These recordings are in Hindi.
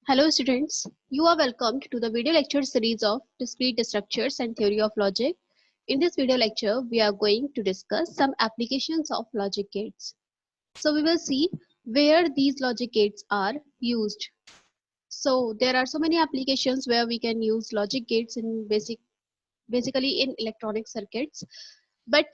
Hello students, you are welcomed to the video lecture series of Discrete Structures and Theory of Logic. In this video lecture, we are going to discuss some applications of logic gates. So we will see where these logic gates are used. So there are so many applications where we can use logic gates in basically in electronic circuits. But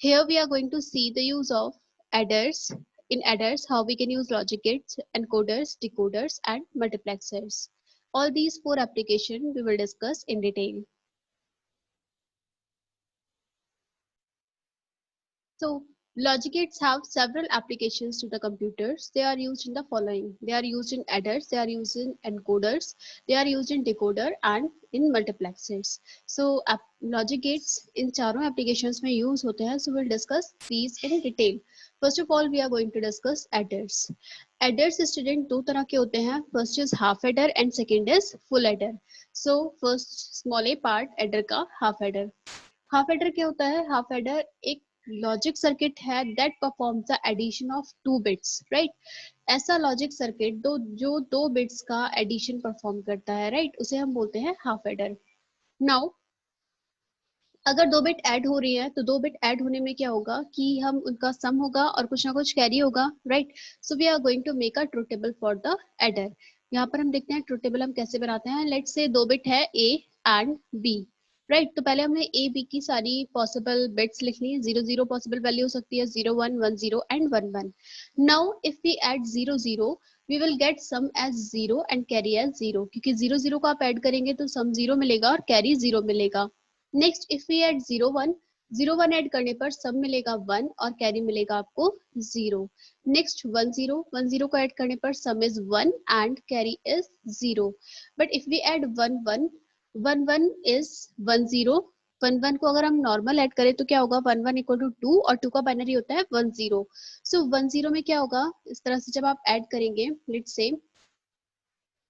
here we are going to see the use of adders. In adders, how we can use logic gates, encoders, decoders, and multiplexers. All these four applications we will discuss in detail. So logic gates have several applications to the computers. They are used in the following. They are used in adders, they are used in encoders, they are used in decoder and in multiplexers. So logic gates in चारों applications में use होते हैं. So we'll discuss these in detail. First of all, we are going to discuss adders. Adders student दो तरह के होते हैं. First is half adder and second is full adder. So first small a part adder का half adder. हाफ एडर क्या होता है? हाफ एडर एक लॉजिक सर्किट है that performs the addition of two bits, right. ऐसा लॉजिक सर्किट जो दो बिट्स का एडिशन परफॉर्म करता है, राइट, उसे हम बोलते हैं हाफ एडर. नाउ अगर दो बिट ऐड हो रही है तो दो बिट ऐड होने में क्या होगा कि हम उनका सम होगा और कुछ ना कुछ कैरी होगा, right. So we are going to make a truth table for the adder. यहाँ पर हम देखते हैं ट्रूथ टेबल हम कैसे बनाते हैं. लेट्स से दो बिट है ए एंड बी, राइट. तो पहले हमने ए बी की सारी पॉसिबल बिट्स लिख ली. 0 0 पॉसिबल वैल्यू हो सकती है, 0 1 1 0 and 1 1. Now if we add 0 0 we will get sum as 0 and carry as 0, क्योंकि 0 0 को आप ऐड करेंगे तो सम 0 मिलेगा और कैरी 0 मिलेगा. Next if we add 0 1, 0 1 add करने पर सम मिलेगा 1 और कैरी मिलेगा आपको 0. नेक्स्ट 1 0, 1 0 को ऐड करने पर sum is 1 and carry is 0. But if we add 1 1, 1 1 is 1 0. 1 1 को अगर हम नॉर्मल ऐड करें तो क्या होगा? 1 1 इक्वल टू 2 और 2 का बाइनरी होता है 1 0. सो 1 0 में क्या होगा? इस तरह से जब आप ऐड करेंगे, लेट्स से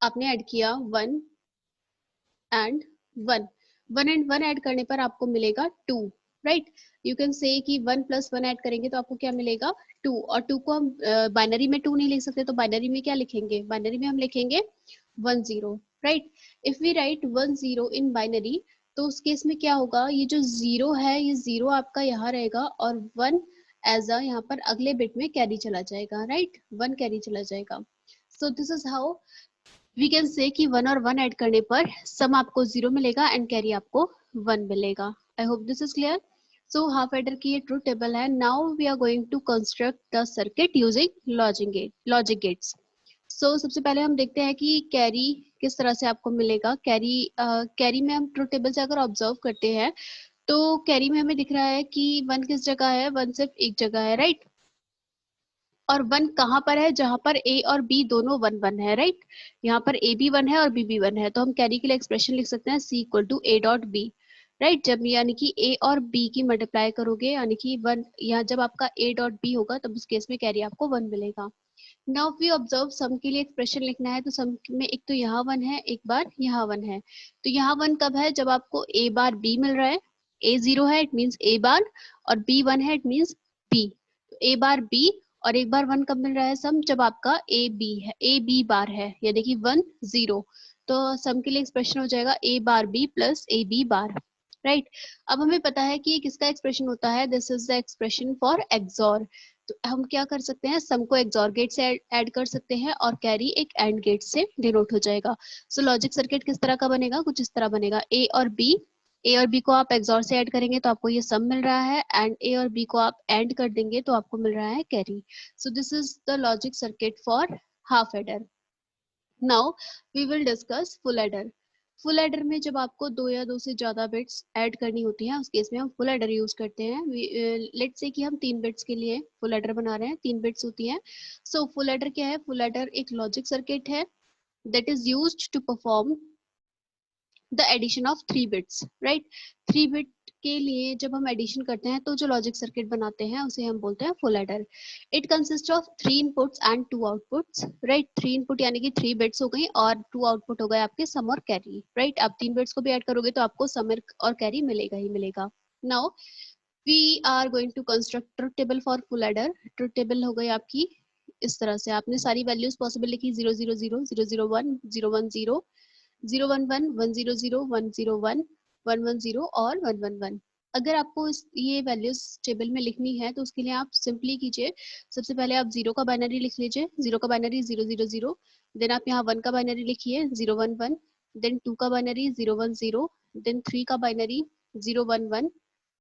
आपने ऐड किया 1 एंड 1, 1 एंड 1 ऐड करने पर आपको मिलेगा 2, राइट. यू कैन से कि 1 + 1 ऐड करेंगे तो आपको क्या मिलेगा? 2. और 2 को हम बाइनरी में 2 नहीं लिख सकते, तो बाइनरी में क्या लिखेंगे? बाइनरी में हम लिखेंगे 1 0, right. If we write 1 0 in binary तो उस केस में क्या होगा? ये जो 0 है ये 0 आपका यहाँ रहेगा और 1 एज अ यहाँ पर अगले बिट में कैरी चला जाएगा, राइट. 1 कैरी चला जाएगा. So this is how we can say कि 1 और 1 ऐड करने पर सम आपको 0 मिलेगा एंड कैरी आपको 1 मिलेगा. I hope this is clear. So half adder की ये ट्रूथ टेबल है. Now we are going to construct the circuit using logic gates. So सबसे पहले हम देखते हैं कि कैरी किस तरह से आपको मिलेगा. कैरी में हम ट्रूथ टेबल से अगर ऑब्जर्व करते हैं तो कैरी में हमें दिख रहा है कि 1 किस जगह है? 1 सिर्फ एक जगह है, राइट. और 1 कहाँ पर है? जहां पर a और b दोनों 1 1 है, राइट. यहाँ पर a भी 1 है और b भी 1 है, तो हम कैरी के लिए एक्सप्रेशन लिख सकते हैं c = a dot b, right. जब यानी कि a और b की मल्टीप्लाई करोगे यानी कि 1, यहाँ जब आपका a डॉट b होगा तब उस केस में कैरी आपको 1 मिलेगा. नाउ वी ऑब्जर्व सम के लिए एक्सप्रेशन लिखना है तो सम में एक तो यहाँ 1 है, एक बार यहाँ 1 है. तो यहाँ 1 कब है? जब आपको a बार b मिल रहा है. a 0 है इट मीन्स a बार और b 1 है इट मीन्स b. तो a बार b और एक बार 1 कब मिल रहा है? सम जब आपका a b है, a b बार है, यानी कि 1 0. तो सम के लिए एक्सप्रेशन हो जाएगा a bar b plus a b bar, right. अब हमें पता है कि किसका एक्सप्रेशन होता है. This is the expression for XOR. तो हम क्या कर सकते हैं? सम को एक्सॉर गेट से ऐड कर सकते हैं और कैरी एक एंड गेट से डिनोट हो जाएगा. सो लॉजिक सर्किट किस तरह का बनेगा? कुछ इस तरह बनेगा. ए और बी को आप एक्सॉर से ऐड करेंगे तो आपको ये सम मिल रहा है एंड ए और बी को आप एंड कर देंगे तो आपको मिल रहा है carry. So this is the logic circuit for half adder. Now we will discuss full adder. Full adder में जब आपको 2 या 2 से ज्यादा बिट्स ऐड करनी होती हैं उस केस में हम फुल एडर यूज करते हैं. लेट्स से कि हम 3 बिट्स के लिए फुल एडर बना रहे हैं. 3 बिट्स होती हैं. सो फुल एडर क्या है? फुल एडर एक लॉजिक सर्किट है that is used to perform the addition of 3 bits, right. 3 bit के लिए जब हम एडिशन करते हैं तो जो लॉजिक सर्किट बनाते हैं उसे हम बोलते हैं full adder. It consist of 3 inputs and 2 outputs, right. 3 input यानी कि 3 बिट्स हो गई और 2 आउटपुट हो गए आपके सम और कैरी, राइट. आप 3 बिट्स को भी ऐड करोगे तो आपको सम और कैरी मिलेगा ही मिलेगा. Now we are going to construct truth table for full adder. Truth table हो गई आपकी इस तरह से आपने सारी वैल्यूज पॉसिबल लिखी 000, 001, 010, 011, 100, 101, 110 और 111। अगर आपको ये वैल्यूज टेबल में लिखनी है तो उसके लिए आप सिंपली कीजिए, सबसे पहले आप 0 का बाइनरी लिख लीजिए, 0 का बाइनरी 000, देन आप यहाँ 1 का बाइनरी लिखिए 011, देन 2 का बाइनरी 010, देन 3 का बाइनरी 011,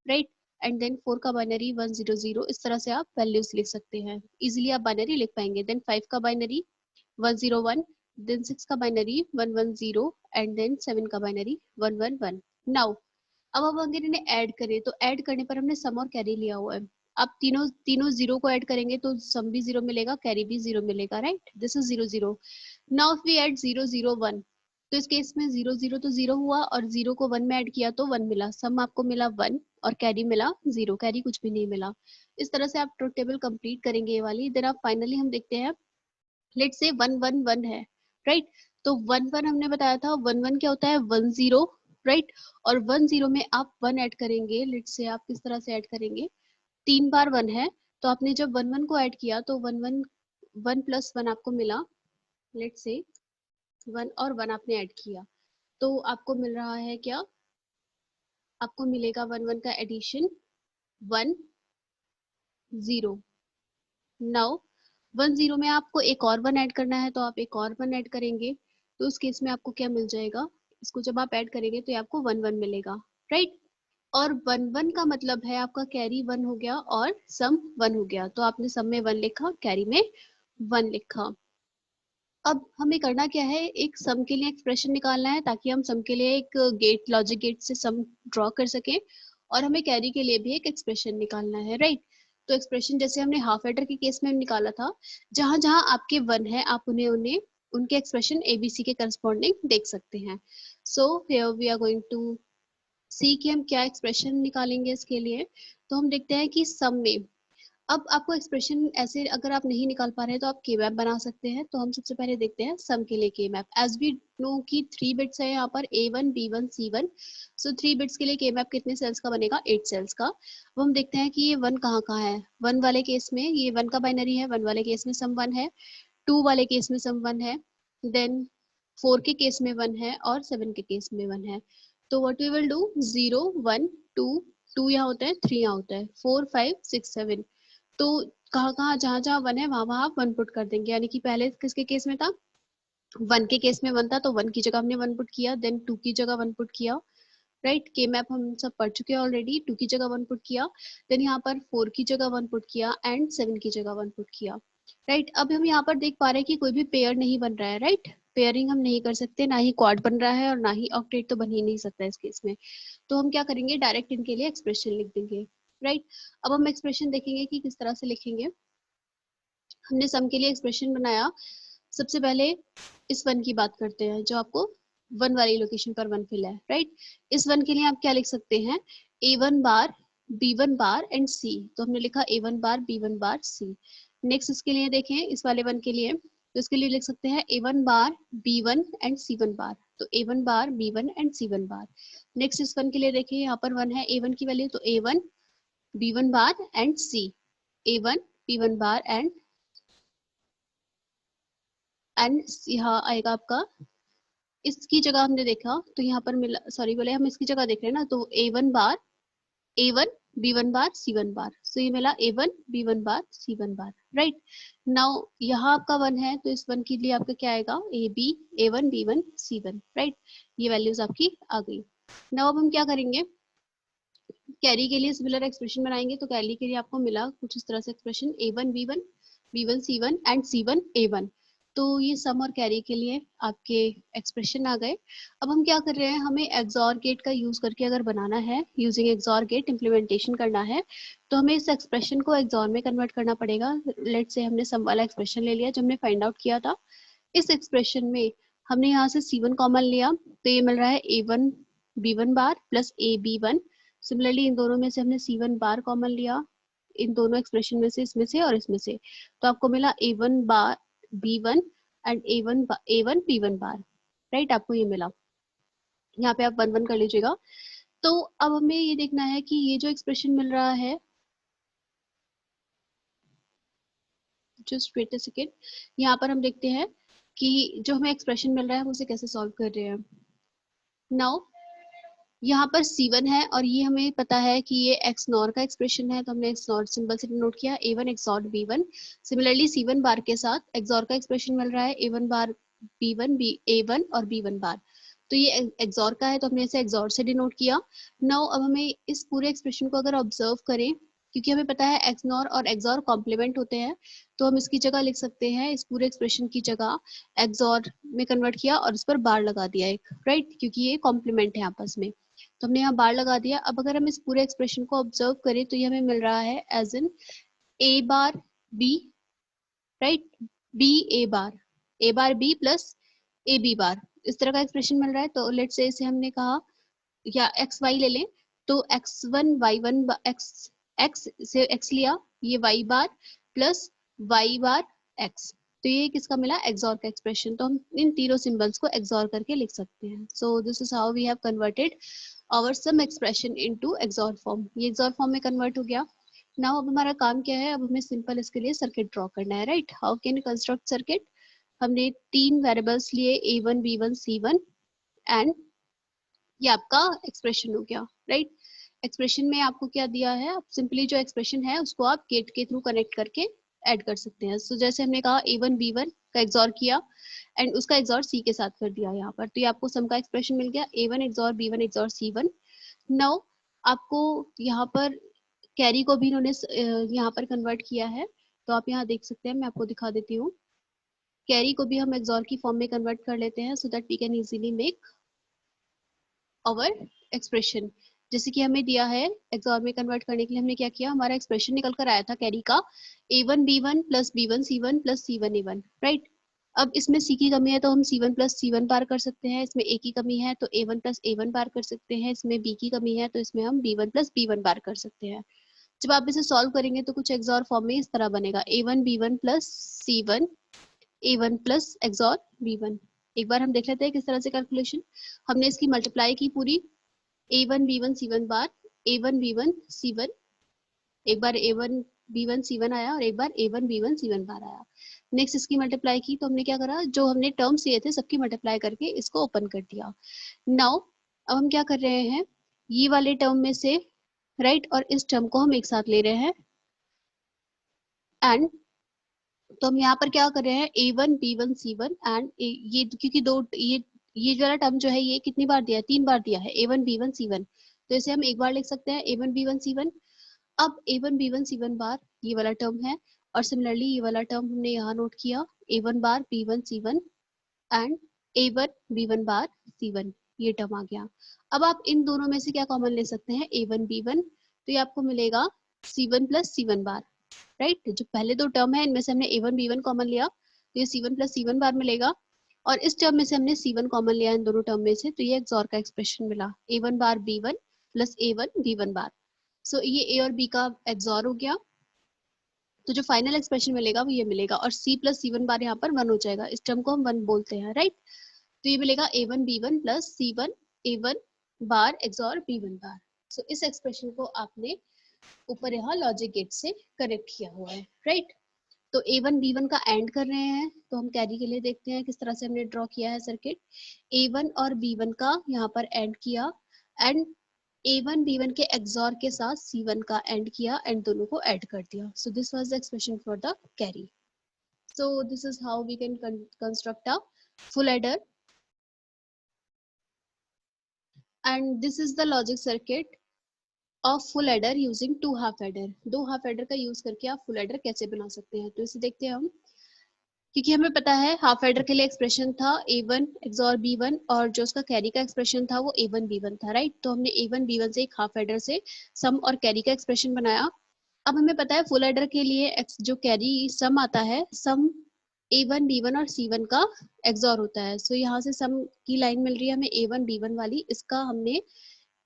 राइट, एंड देन 4 का बाइनरी 100। इस तरह से आप वैल्यूज लिख सकते हैं, इजीली आप बाइनरी लिख पाएंगे। देन 5 का बाइनरी 101, देन 6 का बाइनरी 110 एंड देन 7 का बाइनरी 111। नाउ अब हम अगर इन्हें ऐड करें तो ऐड करने पर हमने सम और कैरी लिया हुआ है। आप तीनों तीनों जीरो को ऐड करेंगे तो सम भी जीरो मिलेगा, कैरी भी जीरो मिलेगा, right, this is 0 0। Now if we add 0 0 1, तो इस केस में 0 0 तो जीरो हुआ और जीरो को 1 में ऐड किया तो 1 मिला, सम आपको मिला 1 और कैरी मिला 0, कैरी कुछ भी नहीं मिला। इस तरह से आप ट्रुथ टेबल कंप्लीट करेंगे ये वाली। देन आप फाइनली हम देखते हैं, लेट से 1 1 1 है, राइट, तो 1 1 हमने बताया था, 1 1 क्या होता है 1 0, राइट, और 1 0 में आप 1 ऐड करेंगे। लेट से आप किस तरह से ऐड करेंगे, 3 बार 1 है, तो आपने जब 1 1 को ऐड किया तो 1 1 1 प्लस 1 आपको मिला, लेट से 1 और 1 आपने ऐड किया तो आपको मिल रहा है क्या, आपको मिलेगा 1 1 का एडिशन 1 0। नाउ 1 0 में आपको एक और 1 ऐड करना है तो आप एक और 1 ऐड करेंगे, तो उस केस में आपको क्या मिल जाएगा, इसको जब आप ऐड करेंगे तो ये आपको 1 1 मिलेगा, राइट। और 1 1 का मतलब है आपका कैरी 1 हो गया और सम 1 हो गया, तो आपने सम में 1 लिखा, कैरी में 1 लिखा। अब हमें करना क्या है, एक सम के लिए एक्सप्रेशन निकालना है ताकि हम सम के लिए एक गेट, लॉजिक गेट से सम ड्रॉ कर सकें, और हमें कैरी के लिए भी एक एक्सप्रेशन निकालना है, राइट। तो एक्सप्रेशन जैसे हमने हाफ एडर के केस में निकाला था, जहां जहां आपके 1 है आप उन्हें उन्हें उनके एक्सप्रेशन एबीसी के करस्पॉन्डिंग देख सकते हैं। So here we are going to see कि हम क्या एक्सप्रेशन निकालेंगे इसके लिए। तो हम देखते हैं कि सम में अब आपको एक्सप्रेशन ऐसे अगर आप नहीं निकाल पा रहे हैं तो आप के मैप बना सकते हैं। तो हम सबसे पहले देखते हैं सम के लिए के मैप। एज वी नो कि 3 बिट्स है यहाँ पर A1 B1 C1, सो 3 बिट्स के लिए के मैप कितने सेल्स का बनेगा, 8 सेल्स का। अब हम देखते हैं कि ये 1 कहाँ कहाँ है। 1 वाले केस में ये 1 का बाइनरी है, 1 वाले केस में सम 1 है, 2 वाले केस में सम 1 है, देन 4 के केस में 1 है और 7 के केस में 1 है। तो व्हाट वी विल डू, 0 1 2, 2 यहाँ होता है, 3 यहाँ होता है, 4 5 6 7, तो कहाँ कहाँ जहाँ जहाँ 1 है वहां वहां आप 1 पुट कर देंगे। यानी कि पहले किसके केस में था, 1 के केस में 1 था तो 1 की जगह हमने 1 पुट किया, देन 2 की जगह 1 पुट किया, राइट, के मैप हम सब पढ़ चुके हैं ऑलरेडी। 2 की जगह 1 पुट किया, देन यहाँ पर 4 की जगह 1 पुट किया एंड 7 की जगह 1 पुट किया, राइट। अब हम यहाँ पर देख पा रहे हैं कि कोई भी पेयर नहीं बन रहा है, राइट, पेयरिंग हम नहीं कर सकते, ना ही क्वाड बन रहा है और ना ही ऑक्टेट तो बन ही नहीं सकता इस केस में। तो हम क्या करेंगे, डायरेक्ट इनके लिए एक्सप्रेशन लिख देंगे, राइट। अब हम एक्सप्रेशन देखेंगे कि किस तरह से लिखेंगे। हमने सम के लिए एक्सप्रेशन बनाया, सबसे पहले इस 1 की बात करते हैं जो आपको 1 वाली लोकेशन पर 1 फिल है, राइट। इस 1 के लिए आप क्या लिख सकते हैं, A1 bar B1 bar and C, तो हमने लिखा A1 बार B1 बार C। नेक्स्ट इसके लिए देखें, इस वाले 1 के लिए, तो इसके लिए लिख सकते हैं A1 bar B1 and C1 बार, तो A1 bar B1 and C1 bar. Next इस 1 के लिए देखिए, यहाँ पर 1 है A1 की वैल्यू, तो A1 B1 bar and C, A1 B1 bar and यहाँ आएगा आपका, इसकी जगह हमने देखा तो यहाँ पर मिला, सॉरी बोले हम इसकी जगह देख रहे हैं ना, तो A1 बार A1 B1 बार C1 बार, सो ये मिला A1 B1 बार C1 बार, राइट। नाउ यहाँ आपका 1 है तो इस 1 के लिए आपका क्या आएगा, AB A1 B1 C1, right, ये वैल्यूज आपकी आ गई। नाउ अब हम क्या करेंगे, कैरी के लिए सिमिलर एक्सप्रेशन बनाएंगे। तो कैरी के लिए आपको मिला कुछ इस तरह से expression, A1 B1 B1 C1 and C1 A1। तो ये सम और कैरी के लिए आपके एक्सप्रेशन आ गए। अब हम क्या कर रहे हैं, हमें एक्सॉर गेट का यूज करके अगर बनाना है, यूजिंग एक्सॉर गेट इम्प्लीमेंटेशन करना है, तो हमें इस एक्सप्रेशन को एक्सॉर में कन्वर्ट करना पड़ेगा। लेट से हमने सम वाला एक्सप्रेशन ले लिया जो हमने फाइंड आउट किया था। इस एक्सप्रेशन में हमने यहाँ से C1 कॉमन लिया, तो ये मिल रहा है A1 B1 bar plus AB1। Similarly in दोनों में से हमने C1 बार कॉमन लिया, इन दोनों एक्सप्रेशन में से, इसमें से और इसमें से, तो आपको मिला A1 bar B1 and A1 B1 bar, right, आपको ये मिला। यहाँ पे आप 1 1 कर लीजिएगा। तो अब हमें ये देखना है कि ये जो एक्सप्रेशन मिल रहा है, जस्ट वेट अ सेकेंड। यहाँ पर हम देखते हैं कि जो हमें एक्सप्रेशन मिल रहा है वो उसे कैसे सॉल्व कर रहे हैं। नाउ यहाँ पर C1 है और ये हमें पता है कि ये एक्स नॉर का एक्सप्रेशन है, तो हमने एक्स नॉर सिंबल से डिनोट किया A1 XOR B1। Similarly C1 बार के साथ एक्सॉर का एक्सप्रेशन मिल रहा है A1 बार B1 A1 और B1 बार, तो ये एक्सॉर का है तो हमने इसे एक्सॉर से डिनोट किया। नाउ अब हमें इस पूरे एक्सप्रेशन को अगर ऑब्जर्व करें, क्योंकि हमें पता है एक्स नॉर और एक्सॉर कॉम्प्लीमेंट होते हैं, तो हम इसकी जगह लिख सकते हैं, इस पूरे एक्सप्रेशन की जगह एक्सॉर में कन्वर्ट किया और इस पर बार लगा दिया एक, राइट, क्योंकि ये कॉम्प्लीमेंट है आपस में, तो हमने यहाँ बार लगा दिया। अब अगर हम इस पूरे एक्सप्रेशन को ऑब्जर्व करें तो ये हमें मिल रहा है as in A bar B, right, B A bar B plus A B bar, इस तरह का एक्सप्रेशन मिल रहा है। तो लेट्स से इसे हमने कहा या एक्स वाई ले लें, तो X one Y one X X से एक्स लिया, ये Y bar plus Y bar X, तो ये किसका मिला, एक्सॉर का एक्सप्रेशन। तो हम इन तीनों सिंबल्स को एक्सॉर करके लिख सकते हैं। So this is how we have converted our sum expression into XOR form. ये एक्सॉर फॉर्म में कन्वर्ट हो गया। नाउ अब हमारा काम क्या है, अब हमें सिंपल इसके लिए सर्किट ड्रॉ करना है, right. How can you construct circuit. हमने तीन वेरिएबल्स लिए A1 B1 C1 एंड ये आपका एक्सप्रेशन हो गया, राइट। एक्सप्रेशन में आपको क्या दिया है, आप सिंपली जो एक्सप्रेशन है उसको आप गेट के थ्रू कनेक्ट करके ऐड कर सकते हैं। सो जैसे हमने कहा A1 B1 का एक्सॉर किया एंड उसका एक्सॉर C के साथ कर दिया यहाँ पर, तो ये आपको सम का एक्सप्रेशन मिल गया A1 XOR B1 XOR C1। Now आपको यहाँ पर कैरी को भी इन्होंने यहाँ पर कन्वर्ट किया है, तो आप यहाँ देख सकते हैं, मैं आपको दिखा देती हूँ। कैरी को भी हम एक्सॉर की फॉर्म में कन्वर्ट कर लेते हैं so that we can easily make our expression. जैसे कि हमें दिया है एक्सॉर में कन्वर्ट करने के लिए, हमने क्या किया, हमारा एक्सप्रेशन निकल कर आया था कैरी का A1 B1 plus B1 C1 plus C1 A1, right. अब इसमें C की कमी है तो हम C1 प्लस C1 बार कर सकते हैं, इसमें A की कमी है तो A1 प्लस A1 बार कर सकते हैं, इसमें B की कमी है तो इसमें हम B1 प्लस B1 बार कर सकते हैं। जब आप इसे सॉल्व करेंगे तो कुछ एक्सॉर फॉर्म में इस तरह बनेगा A1 B1 plus C1 A1 plus XOR B1। एक बार हम देख लेते हैं किस तरह से कैलकुलेशन। हमने इसकी मल्टीप्लाई की पूरी A1 B1 C1 बार A1 B1 C1, एक बार A1 B1 C1 आया और एक बार A1 B1 C1 बार आया। नेक्स्ट इसकी मल्टीप्लाई की तो हमने क्या करा, जो हमने टर्म्स लिए थे सबकी मल्टीप्लाई करके इसको ओपन कर दिया। नाउ अब हम क्या कर रहे हैं, ये वाले टर्म में से, राइट, और इस टर्म को हम एक साथ ले रहे हैं एंड, तो हम यहाँ पर क्या कर रहे हैं A1 B1 C1 एंड ये क्योंकि दो ये वाला टर्म जो है ये कितनी बार दिया है, 3 बार दिया है A1 B1 C1, तो इसे हम एक बार लिख सकते हैं A1 B1 C1। अब A1 B1 C1 बार ये वाला टर्म है और सिमिलरली ये वाला टर्म हमने यहाँ नोट किया A1 bar B1 C1 and A1 B1 bar C1, ये टर्म आ गया। अब आप इन दोनों में से क्या कॉमन ले सकते हैं A1 B1, तो ये आपको मिलेगा C1 प्लस C1 बार, राइट। जो पहले दो टर्म है इनमें से हमने A1 B1 कॉमन लिया तो ये C1 प्लस C1 बार मिलेगा, और इस टर्म में से हमने C1 कॉमन लिया इन दोनों टर्म में से, तो ये एक्सॉर का एक्सप्रेशन मिला A1 बार B1 प्लस A1 B1 बार। सो ये A और B का एक्सॉर हो गया, तो जो फाइनल एक्सप्रेशन मिलेगा वो ये मिलेगा, और C प्लस C1 बार यहाँ पर 1 हो जाएगा, इस टर्म को हम 1 बोलते हैं, राइट। तो ये मिलेगा A1 B1 plus C1 A1 बार एक्सॉर B1 बार। सो इस एक्सप्रेशन को आपने ऊपर यहाँ लॉजिक गेट से करेक्ट किया हुआ है, राइट। तो A1 B1 का एंड कर रहे हैं, तो हम कैरी के लिए देखते हैं किस तरह से हमने ड्रॉ किया है सर्किट। A1 और B1 का यहाँ पर एंड किया एंड A1 B1 के एक्सॉर के साथ C1 का एंड किया एंड दोनों को ऐड कर दिया। So this was the expression for the carry. So this is how we can construct a full adder and this is the logic circuit of full adder using two half adder. दो हाफ एडर का यूज करके आप फुल एडर कैसे बना सकते हैं, तो इसे देखते हैं हम। क्योंकि हमें पता है हाफ एडर के लिए एक्सप्रेशन था A1 एक्सॉर B1 और जो उसका कैरी का एक्सप्रेशन था वो A1 B1 था, राइट। तो हमने A1 B1 से एक हाफ एडर से सम और कैरी का एक्सप्रेशन बनाया। अब हमें पता है फुल एडर के लिए जो कैरी सम आता है, सम A1 B1 और C1 का एक्सॉर होता है। सो यहाँ से सम की लाइन मिल रही है हमें A1 B1 वाली, इसका हमने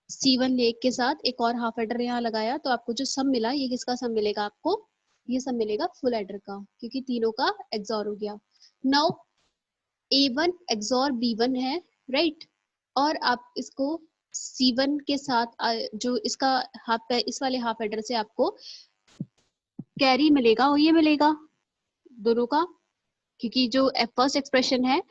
C1 लेक के साथ एक और हाफ एडर यहाँ लगाया, तो आपको जो सम मिला ये किसका सम मिलेगा, आपको ये सब मिलेगा फुल एडर का, क्योंकि तीनों का एक्सॉर हो गया। नाउ A1 एक्सॉर B1 है, राइट, और आप इसको C1 के साथ जो इसका हाफ, इस वाले हाफ एडर से आपको कैरी मिलेगा और ये मिलेगा, दोनों का, क्योंकि जो फर्स्ट एक्सप्रेशन है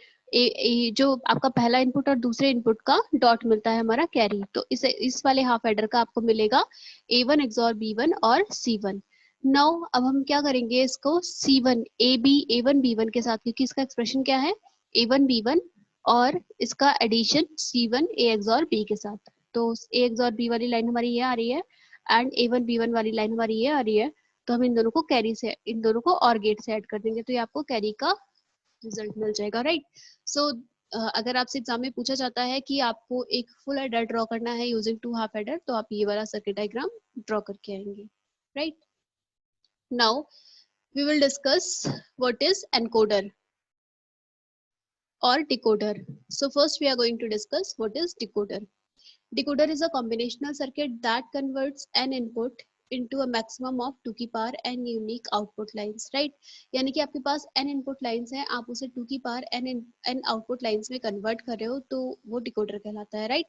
जो आपका पहला इनपुट और दूसरे इनपुट का डॉट मिलता है हमारा कैरी, तो इस वाले हाफ एडर का आपको मिलेगा A1 XOR B1 और C1। नाउ अब हम क्या करेंगे, इसको C1 A1 B1 के साथ, क्योंकि इसका एक्सप्रेशन क्या है A1 B1, और इसका addition C1 A XOR B के साथ। तो A XOR B वाली लाइन हमारी ये आ रही है एंड A1 B1 वाली लाइन हमारी ये आ रही है, तो हम इन दोनों को कैरी से, इन दोनों को और गेट से ऐड कर देंगे, तो ये आपको कैरी का रिजल्ट मिल जाएगा, राइट। सो अगर आपसे एग्जाम में पूछा जाता है कि आपको एक फुल एडर ड्रॉ करना है यूजिंग 2 हाफ एडर, तो आप ये वाला सर्किट डायग्राम ड्रॉ करके आएंगे, right. Now we will discuss what is encoder or decoder. So first we are going to discuss what is decoder. Decoder is a combinational circuit that converts an input into a maximum of 2 की power n unique output lines, right? यानी कि आपके पास n input lines है, आप उसे 2 की पावर n output lines में convert कर रहे हो, तो वो decoder कहलाता है, right?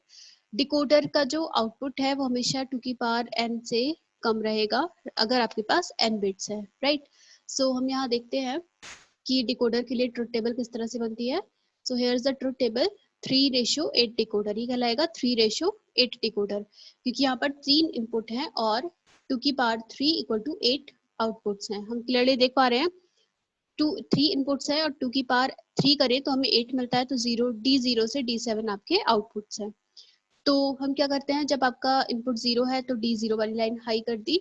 Decoder का जो output है वो हमेशा 2 की पावर n से कम रहेगा अगर आपके पास n bits है, right? So हम यहाँ देखते हैं कि डिकोडर के लिए ट्रुथ टेबल किस तरह से बनती है। So here is the truth table, 3:8 decoder ही कहलाएगा, 3:8 डिकोडर, क्योंकि यहाँ पर 3 इनपुट हैं और 2 की पावर 3 इक्वल टू 8 आउटपुट्स हैं। हम क्लियरली देख पा रहे हैं 3 इनपुट्स है और 2 की पावर 3 करें तो हमें 8 मिलता है, तो D0 से D7 आपके आउटपुट्स हैं। तो हम क्या करते हैं, जब आपका इनपुट 0 है तो D0 वाली लाइन हाई कर दी,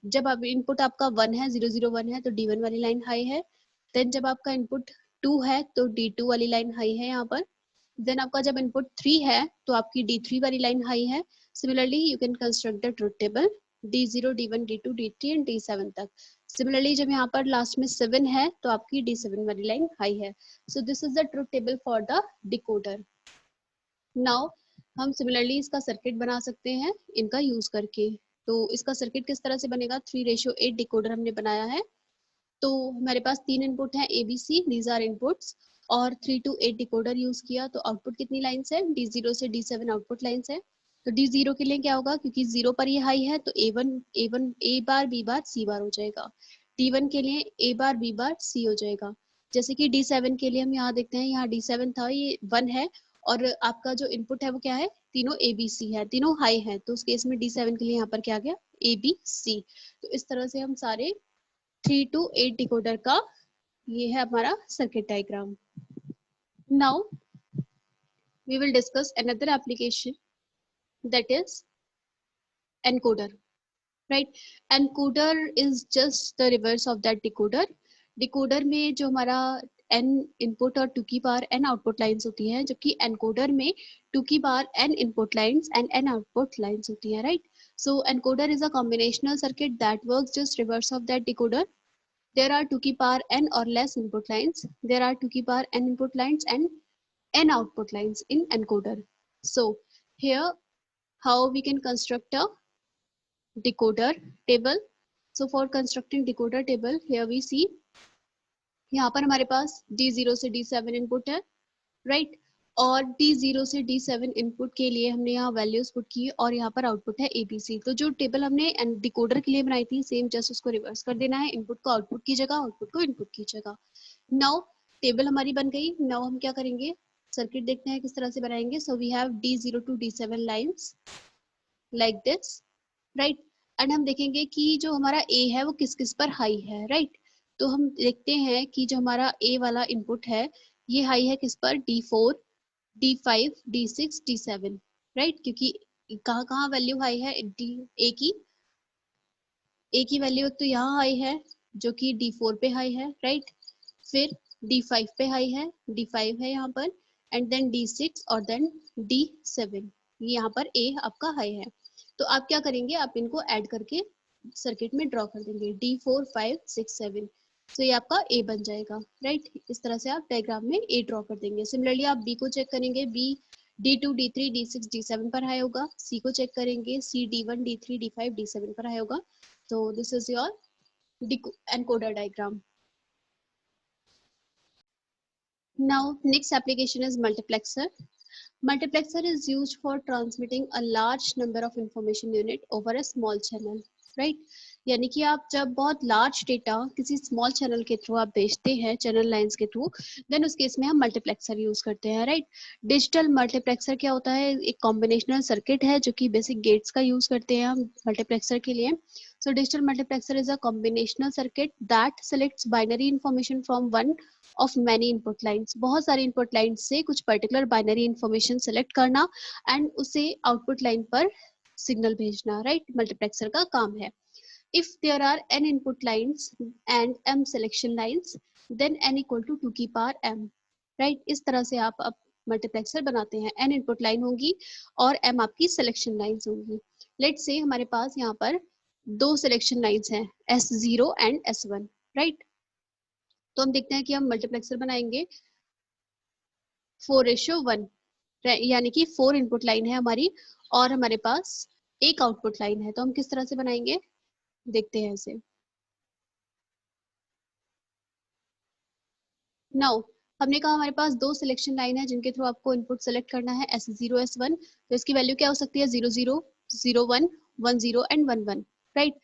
जब आप इनपुट आपका 1 है 001 है तो D1 वाली लाइन हाई है, देन जब आपका इनपुट 2 है तो D2 वाली लाइन हाई है यहाँ पर, देन आपका जब इनपुट 3 है तो आपकी D3 वाली लाइन हाई है। Similarly you can construct the truth table D0 D1 D2 D3 and D7 तक। सिमिलरली जब यहाँ पर लास्ट में 7 है तो आपकी D7 वाली लाइन हाई है। सो this is the truth table for the decoder. Now हम सिमिलरली इसका सर्किट बना सकते हैं इनका यूज करके। तो इसका सर्किट किस तरह से बनेगा, 3:8 डिकोडर हमने बनाया है, तो हमारे पास 3 इनपुट है ABC, दीज आर इनपुट्स, और 3 to 8 डिकोडर यूज किया, तो आउटपुट कितनी लाइन्स है, D0 से D7 आउटपुट लाइन्स है। तो D0 के लिए क्या होगा, क्योंकि 0 पर ये हाई है तो A1 A bar B bar C बार हो जाएगा। D1 के लिए A bar B bar C हो जाएगा। जैसे कि D7 के लिए हम यहाँ देखते हैं, यहाँ D7 था, ये 1 है, और आपका जो इनपुट है वो क्या है, तीनों ABC है, तीनों हाई है, तो उस केस में D7 के लिए यहाँ पर क्या आ गया, ABC। तो इस तरह से हम सारे 3 to 8 डिकोडर का ये है हमारा circuit diagram. Now we will discuss another application, that is encoder, right. Encoder is just the reverse of that decoder. Decoder में जो हमारा n इनपुट और 2 की पावर n आउटपुट लाइंस होती है, जबकि एनकोडर में 2 की power n input lines and n output lines होती है, right. So encoder is a combinational circuit that works just reverse of that decoder. There are 2 की power n or less input lines. There are 2 की power n input lines and n output lines in encoder. So here how we can construct a decoder table. So for constructing decoder table, here we see यहाँ पर हमारे पास D0 से D7 इनपुट है, राइट, और D0 से D7 इनपुट के लिए हमने यहाँ वैल्यूज पुट की और यहाँ पर आउटपुट है ABC। तो जो टेबल हमने डिकोडर के लिए बनाई थी, सेम जस्ट उसको रिवर्स कर देना है, इनपुट को आउटपुट की जगह, आउटपुट को इनपुट की जगह। नाउ टेबल हमारी बन गई। नाउ हम क्या करेंगे, सर्किट देखते हैं किस तरह से बनाएंगे। So we have D0 to D7 lines like this, right, and हम देखेंगे कि जो हमारा A है वो किस किस पर हाई है, राइट। तो हम देखते हैं कि जो हमारा A वाला इनपुट है ये हाई है किस पर, D4 D5 D6 D7, right, क्योंकि कहाँ कहाँ वैल्यू हाई है, ए की वैल्यू तो यहाँ हाई है जो कि D4 पे हाई है, राइट, फिर D5 पे हाई है, D5 है यहाँ पर, एंड देन D6 और देन D7, ये यहाँ पर A आपका हाई है। तो आप क्या करेंगे, आप इनको ऐड करके सर्किट में ड्रॉ कर देंगे, D4 5 6 7, तो ये आपका A बन जाएगा, राइट। इस तरह से आप डायग्राम में A ड्रॉ कर देंगे। सिमिलरली आप B को चेक करेंगे, B D2 D3 D6 D7 पर हाई होगा, C को चेक करेंगे, C D1 D3 D5 D7 पर हाई होगा। तो this is your encoder diagram. Now next application is multiplexer. Multiplexer is used for transmitting a large number of information unit over a small channel, right? यानी कि आप जब बहुत लार्ज डेटा किसी स्मॉल चैनल के थ्रू आप भेजते हैं, चैनल लाइंस के थ्रू, देन उस केस में हम मल्टीप्लेक्सर यूज करते हैं, राइट। डिजिटल मल्टीप्लेक्सर क्या होता है? एक कॉम्बिनेशनल सर्किट है जो कि बेसिक गेट्स का यूज करते हैं हम मल्टीप्लेक्सर के लिए। So digital multiplexer is a combinational circuit that selects binary information from one of many input lines. बहुत सारी इनपुट लाइंस से कुछ पर्टिकुलर बाइनरी इंफॉर्मेशन सेलेक्ट करना एंड उसे आउटपुट लाइन पर सिग्नल भेजना, राइट, मल्टीप्लेक्सर का काम है। If there are n input lines and m selection lines, then n equal to 2 की पावर m, right? इस तरह से आप अब मल्टीप्लेक्सर बनाते हैं। n इनपुट लाइन होंगी और m आपकी सिलेक्शन लाइंस होंगी। लेट्स से हमारे पास यहाँ पर दो सिलेक्शन लाइंस हैं, S0 एंड S1, राइट। तो हम देखते हैं कि हम मल्टीप्लेक्सर बनाएंगे 4:1, यानी कि 4 इनपुट लाइन है हमारी और हमारे पास एक आउटपुट लाइन है। तो हम किस तरह से बनाएंगे, देखते हैं इसे। नाउ हमने कहा हमारे पास दो सिलेक्शन लाइन है जिनके थ्रू आपको इनपुट सेलेक्ट करना है, S0 S1। तो इसकी वैल्यू क्या हो सकती है? 0 0 0 1 1 0 एंड 1 1, राइट।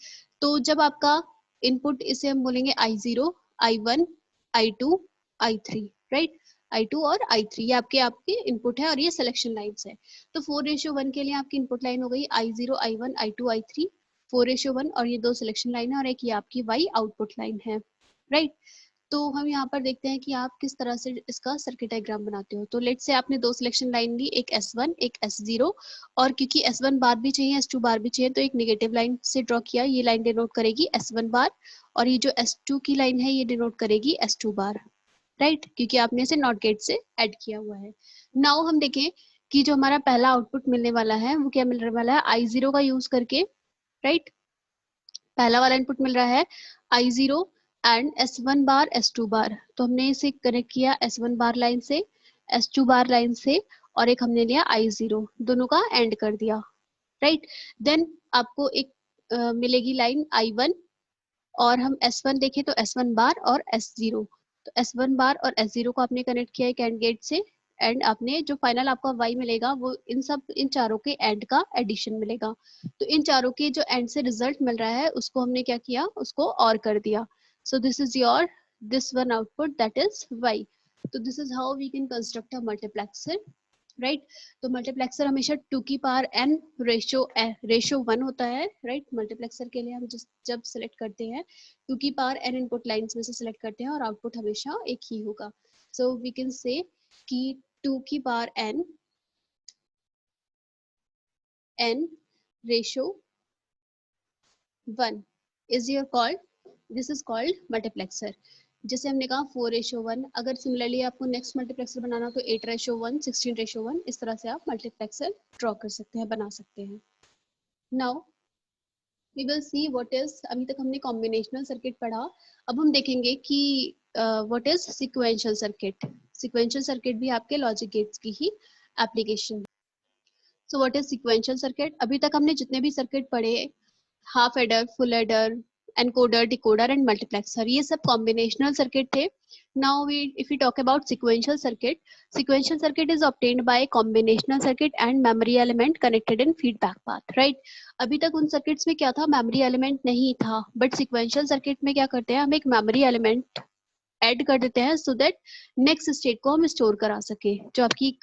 तो जब आपका इनपुट, इसे हम बोलेंगे I0 I1 I2 I3, right. I2 और I3 ये आपके आपके इनपुट है और ये सिलेक्शन लाइन्स है। तो 4:1 के लिए आपकी इनपुट लाइन हो गई I0 I1 I2 I3, 4:1, और ये दो सिलेक्शन लाइन है और एक ये आपकी Y आउटपुट लाइन है, राइट। तो हम यहाँ पर देखते हैं कि आप किस तरह से इसका सर्किट डायग्राम बनाते हो। तो लेट से आपने दो सिलेक्शन लाइन ली, एक S1 एक S0, और क्योंकि S1 बार भी चाहिए S2 बार भी चाहिए तो एक नेगेटिव लाइन से ड्रॉ किया। ये लाइन डिनोट करेगी S1 बार और ये जो S2 की लाइन है ये डिनोट करेगी S2 बार, राइट, क्योंकि आपने इसे नॉट गेट से ऐड किया हुआ है। नाउ हम देखें कि जो हमारा पहला आउटपुट मिलने वाला है वो क्या मिलने वाला है, I0 का यूज करके, राइट। पहला वाला इनपुट मिल रहा है I0 and S1 bar S2 बार। तो हमने इसे कनेक्ट किया S1 बार लाइन से, S2 बार लाइन से, और एक हमने लिया I0, दोनों का एंड कर दिया, राइट। देन आपको एक मिलेगी लाइन I1, और हम S1 देखें तो S1 बार और S0। तो S1 बार और S0 को आपने कनेक्ट किया एक एंड गेट से, एंड आपने जो फाइनल आपका Y मिलेगा वो इन चारों के एंड का एडिशन मिलेगा। तो इन चारों के जो एंड से रिजल्ट मिल रहा है उसको हमने क्या किया, उसको और कर दिया। So this is your this one output that is Y। तो this is how we can construct a multiplexer, right. तो मल्टीप्लेक्सर हमेशा 2 की पावर n रेशो 1 होता है, राइट। मल्टीप्लेक्सर के लिए हम जब सेलेक्ट करते हैं 2 की पावर n इनपुट लाइंस में से सेलेक्ट करते हैं और आउटपुट हमेशा एक ही होगा। सो वी कैन से कि 2 की power n ratio 1 is your called, this is called multiplexer। जैसे हमने कहा 4:1, अगर सिमिलरली आपको नेक्स्ट मल्टीप्लेक्सर बनाना तो 8:1 16:1, इस तरह से आप मल्टीप्लेक्सर ड्रॉ कर सकते हैं, बना सकते हैं। Now we will see what is, अभी तक हमने कॉम्बिनेशनल सर्किट पढ़ा, अब हम देखेंगे कि what is sequential circuit. Sequential circuit भी आपके लॉजिक गेट्स की ही application. So what is sequential circuit? अभी तक हमने जितने भी सर्किट पढ़े, half adder, full adder, encoder, decoder and multiplexer, ये सब कॉम्बिनेशनल सर्किट थे। Now we if we talk about sequential circuit is obtained by combinational circuit and memory element connected in feedback path, right. अभी तक उन सर्किट्स में क्या था, मेमोरी एलिमेंट नहीं था, बट सिक्वेंशियल सर्किट में क्या करते हैं, हम एक मेमोरी एलिमेंट ऐड कर देते हैं सो दैट नेक्स्ट स्टेट को हम स्टोर करा सके, जो आपकी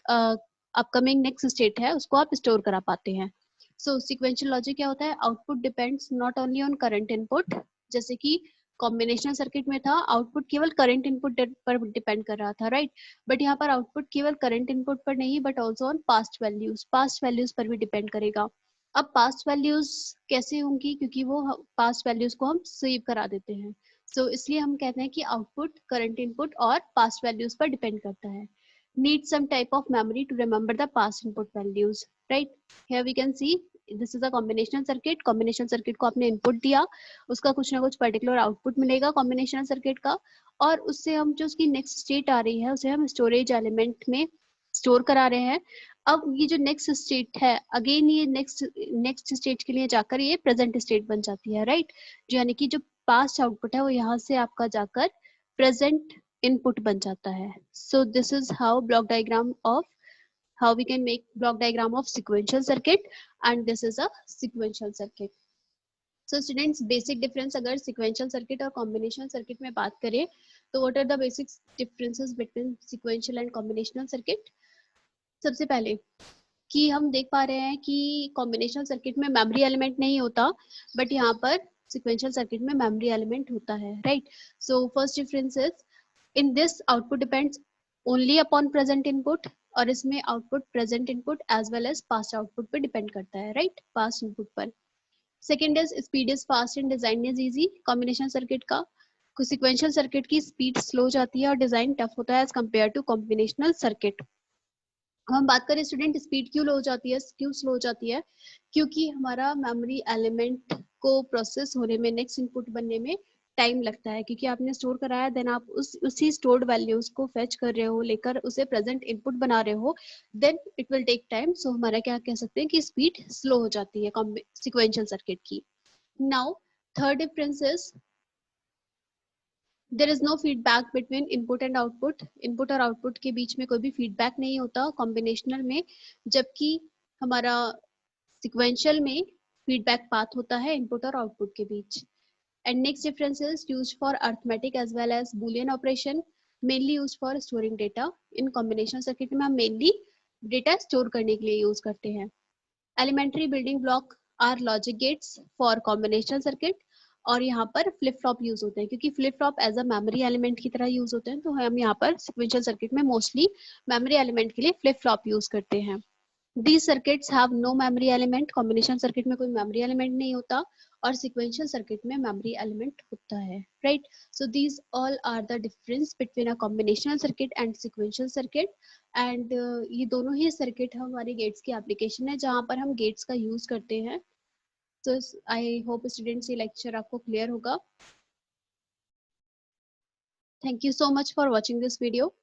अपकमिंग नेक्स्ट स्टेट है उसको आप स्टोर करा पाते हैं। सो सिक्वेंशियल लॉजिक क्या होता है, output depends not only on current input, जैसे कि कॉम्बिनेशनल सर्किट में था आउटपुट केवल करंट इनपुट पर डिपेंड कर रहा था, राइट। बट यहाँ पर आउटपुट केवल करंट इनपुट पर नहीं but also on past values पर भी डिपेंड करेगा। अब पास्ट वैल्यूज कैसे होंगी, क्योंकि वो पास्ट वैल्यूज को हम सेव करा देते हैं। सो इसलिए हम कहते हैं कि आउटपुट करंट इनपुट और पास्ट वैल्यूज पर डिपेंड करता है। Need some type of memory to remember the past input values, right? Here we can see this is a combinational circuit। combinational circuit को आपने input दिया, उसका कुछ ना कुछ particular output मिलेगा combinational circuit का, और उससे हम जो उसकी next state आ रही है उसे हम storage element में store करा रहे हैं। अब ये जो next state है, again ये next state के लिए जाकर ये present state बन जाती है, right? जो यानी कि जो past output है वो यहाँ से आपका जाकर present input बन जाता है। So this is how block diagram of how we can make block diagram of sequential circuit, and this is a sequential circuit। So students, basic difference अगर सिक्वेंशियल सर्किट और कॉम्बिनेशनल सर्किट में बात करें तो what are the basic differences between sequential and combinational circuit. सबसे पहले कि हम देख पा रहे हैं कि कॉम्बिनेशनल सर्किट में मेमोरी एलिमेंट नहीं होता, बट यहाँ पर सिक्वेंशियल सर्किट में मेमोरी एलिमेंट होता है, right. So first difference is in this output depends only upon present input, और इसमें output present input as well as past output पे डिपेंड करता है, राइट, पास्ट इनपुट पर। Second is speed is fast and design is easy. Combination circuit का सिक्वेंशियल सर्किट की स्पीड स्लो जाती है और डिजाइन टफ होता है as compare to combinational circuit. हम बात करें स्टूडेंट स्पीड क्यों लो हो जाती है, क्यों स्लो हो जाती है, क्योंकि हमारा मेमोरी एलिमेंट को प्रोसेस होने में, नेक्स्ट इनपुट बनने में टाइम लगता है, क्योंकि आपने स्टोर कराया, देन आप उसी स्टोर्ड वैल्यूज को फेच कर रहे हो, लेकर उसे प्रेजेंट इनपुट बना रहे हो, then it will take time. So हमारा क्या कह सकते हैं कि स्पीड स्लो हो जाती है सिक्वेंशियल सर्किट की। Now third difference is there is no feedback between input and output. Input और आउटपुट के बीच में कोई भी फीडबैक नहीं होता कॉम्बिनेशनल में, जबकि हमारा सिक्वेंशियल में फीडबैक पाथ होता है इनपुट और आउटपुट के बीच। And next difference is used for arithmetic as well as Boolean operation, mainly used for storing data. इन कॉम्बिनेशन सर्किट में हम मेनली डेटा स्टोर करने के लिए यूज करते हैं। Elementary building block are logic gates for combination circuit, और यहाँ पर फ्लिप फ्लॉप यूज होते हैं, क्योंकि flip flop as a memory element की तरह यूज होते हैं, तो हम यहाँ पर सिक्वेंशियल सर्किट में मोस्टली मेमोरी एलिमेंट के लिए फ्लिप फ्लॉप यूज करते हैं। These circuits have no memory element। Combination circuit में कोई मेमोरी एलिमेंट नहीं होता और सिक्वेंशियल सर्किट में मेमोरी एलिमेंट होता है, right. So these all are the difference between a combinational circuit and sequential circuit. And ये दोनों ही सर्किट हमारे गेट्स की एप्लीकेशन है, जहाँ पर हम गेट्स का यूज करते हैं। तो आई होप स्टूडेंट्स ये लेक्चर आपको क्लियर होगा। Thank you so much for watching this video.